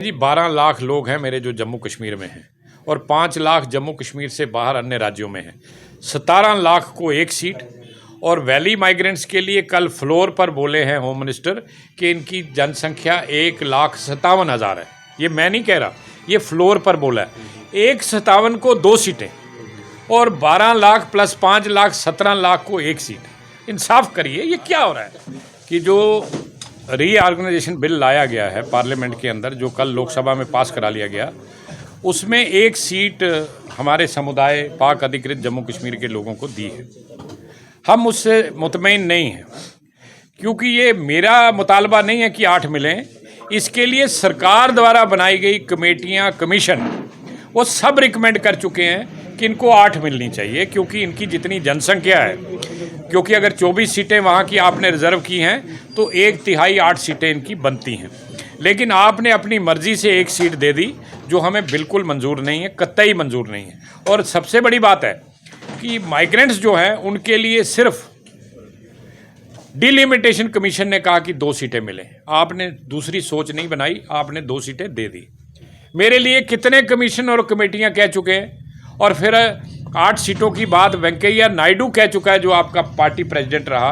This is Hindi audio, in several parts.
जी 12 लाख लोग हैं मेरे जो जम्मू कश्मीर में हैं और 5 लाख जम्मू कश्मीर से बाहर अन्य राज्यों में हैं। 17 लाख को एक सीट। और वैली माइग्रेंट्स के लिए कल फ्लोर पर बोले हैं होम मिनिस्टर कि इनकी जनसंख्या 1,57,000 है। ये मैं नहीं कह रहा, ये फ्लोर पर बोला है। 1,57 को 2 सीटें और 12 लाख प्लस 5 लाख 17 लाख को एक सीट। इंसाफ करिए, ये क्या हो रहा है कि जो रीऑर्गेनाइजेशन बिल लाया गया है पार्लियामेंट के अंदर, जो कल लोकसभा में पास करा लिया गया, उसमें एक सीट हमारे समुदाय पाक अधिकृत जम्मू कश्मीर के लोगों को दी है। हम उससे मुतमईन नहीं हैं, क्योंकि ये मेरा मुतालबा नहीं है कि 8 मिलें। इसके लिए सरकार द्वारा बनाई गई कमेटियां, कमीशन, वो सब रिकमेंड कर चुके हैं कि इनको 8 मिलनी चाहिए, क्योंकि इनकी जितनी जनसंख्या है, क्योंकि अगर 24 सीटें वहाँ की आपने रिजर्व की हैं तो 1/3 8 सीटें इनकी बनती हैं। लेकिन आपने अपनी मर्जी से एक सीट दे दी, जो हमें बिल्कुल मंजूर नहीं है, कतई मंजूर नहीं है। और सबसे बड़ी बात है कि माइग्रेंट्स जो हैं उनके लिए सिर्फ डिलिमिटेशन कमीशन ने कहा कि 2 सीटें मिलें। आपने दूसरी सोच नहीं बनाई, आपने 2 सीटें दे दी। मेरे लिए कितने कमीशन और कमेटियां कह चुके हैं, और फिर 8 सीटों की बात वेंकैया नायडू कह चुका है, जो आपका पार्टी प्रेसिडेंट रहा,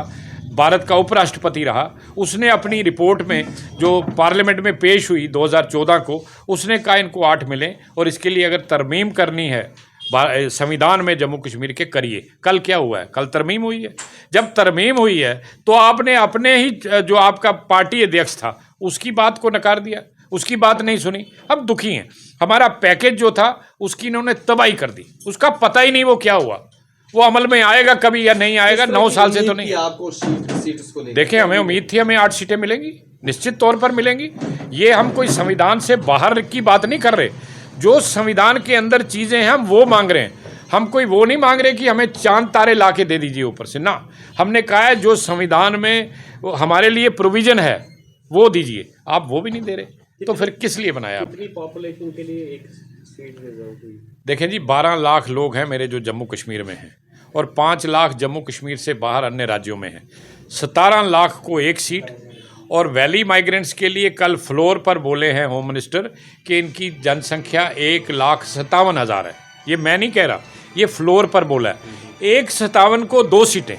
भारत का उपराष्ट्रपति रहा। उसने अपनी रिपोर्ट में जो पार्लियामेंट में पेश हुई 2014 को, उसने कहा इनको 8 मिलें, और इसके लिए अगर तरमीम करनी है संविधान में जम्मू कश्मीर के, करिए। कल क्या हुआ है? कल तरमीम हुई है। जब तरमीम हुई है तो आपने अपने ही जो आपका पार्टी अध्यक्ष था उसकी बात को नकार दिया, उसकी बात नहीं सुनी। अब दुखी हैं। हमारा पैकेज जो था उसकी इन्होंने तबाही कर दी, उसका पता ही नहीं वो क्या हुआ, वो अमल में आएगा कभी या नहीं आएगा। 9 साल से तो नहीं। आपको सीट देखिए, हमें उम्मीद थी हमें 8 सीटें मिलेंगी, निश्चित तौर पर मिलेंगी। ये हम कोई संविधान से बाहर की बात नहीं कर रहे। जो संविधान के अंदर चीज़ें हैं हम वो मांग रहे हैं। हम कोई वो नहीं मांग रहे कि हमें चांद तारे ला के दे दीजिए ऊपर से, ना। हमने कहा है जो संविधान में हमारे लिए प्रोविज़न है वो दीजिए। आप वो भी नहीं दे रहे, तो फिर किस लिए बनाया आपने? पॉपुलेशन के लिए एक सीट रिजर्व हुई। देखें जी, 12 लाख लोग हैं मेरे जो जम्मू कश्मीर में हैं और 5 लाख जम्मू कश्मीर से बाहर अन्य राज्यों में हैं। 17 लाख को एक सीट। और वैली माइग्रेंट्स के लिए कल फ्लोर पर बोले हैं होम मिनिस्टर कि इनकी जनसंख्या 1,57,000 है। ये मैं नहीं कह रहा, ये फ्लोर पर बोला है। 1,57 को 2 सीटें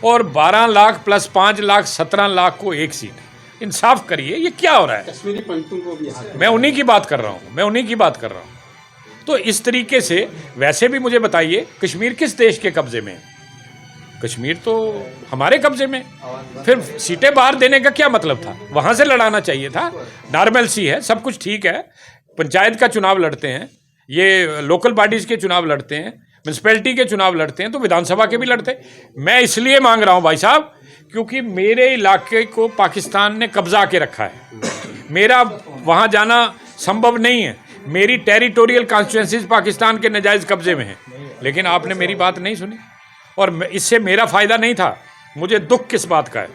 और 12 लाख प्लस 5 लाख 17 लाख को एक सीट। इंसाफ करिए, ये क्या हो रहा है? कश्मीरी पंडितों को भी मैं उन्हीं की बात कर रहा हूँ, तो इस तरीके से वैसे भी मुझे बताइए, कश्मीर किस देश के कब्जे में है? कश्मीर तो हमारे कब्जे में। फिर सीटें बाहर देने का क्या मतलब था? वहाँ से लड़ाना चाहिए था। नॉर्मल सी है, सब कुछ ठीक है। पंचायत का चुनाव लड़ते हैं, ये लोकल बॉडीज़ के चुनाव लड़ते हैं, म्यूनसिपैलिटी के चुनाव लड़ते हैं, तो विधानसभा के भी लड़ते हैं। मैं इसलिए मांग रहा हूँ भाई साहब, क्योंकि मेरे इलाके को पाकिस्तान ने कब्जा के रखा है। मेरा वहाँ जाना संभव नहीं है। मेरी टेरिटोरियल कॉन्स्टिट्यूएंसीज पाकिस्तान के नाजायज़ कब्जे में है। लेकिन आपने मेरी बात नहीं सुनी, और इससे मेरा फ़ायदा नहीं था। मुझे दुख किस बात का है,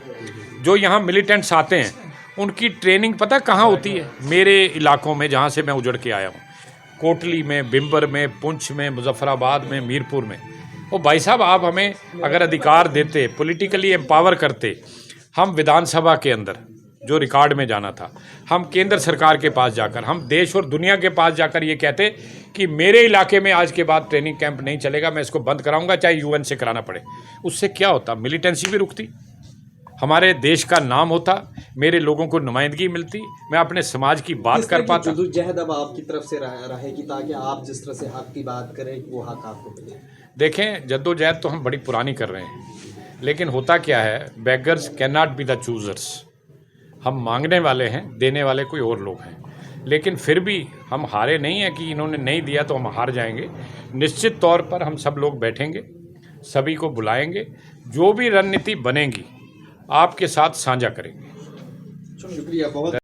जो यहाँ मिलिटेंट्स आते हैं उनकी ट्रेनिंग पता कहाँ होती है? मेरे इलाकों में, जहाँ से मैं उजड़ के आया हूँ, कोटली में, बिम्बर में, पुंछ में, मुजफ्फराबाद में, मीरपुर में। ओ भाई साहब, आप हमें अगर अधिकार देते, पॉलिटिकली एम्पावर करते, हम विधानसभा के अंदर जो रिकॉर्ड में जाना था, हम केंद्र सरकार के पास जाकर, हम देश और दुनिया के पास जाकर ये कहते कि मेरे इलाके में आज के बाद ट्रेनिंग कैंप नहीं चलेगा, मैं इसको बंद कराऊंगा, चाहे यूएन से कराना पड़े। उससे क्या होता? मिलिटेंसी भी रुकती, हमारे देश का नाम होता, मेरे लोगों को नुमाइंदगी मिलती, मैं अपने समाज की बात कर पाता। जद्दोजहद अब आपकी तरफ से रहेगी ताकि आप जिस तरह से हक की बात करें वो हक आपको मिले। देखें, जद्दोजहद तो हम बड़ी पुरानी कर रहे हैं, लेकिन होता क्या है, beggars can not be the choosers. हम मांगने वाले हैं, देने वाले कोई और लोग हैं। लेकिन फिर भी हम हारे नहीं हैं कि इन्होंने नहीं दिया तो हम हार जाएंगे। निश्चित तौर पर हम सब लोग बैठेंगे, सभी को बुलाएंगे, जो भी रणनीति बनेगी आपके साथ साझा करेंगे। शुक्रिया बहुत।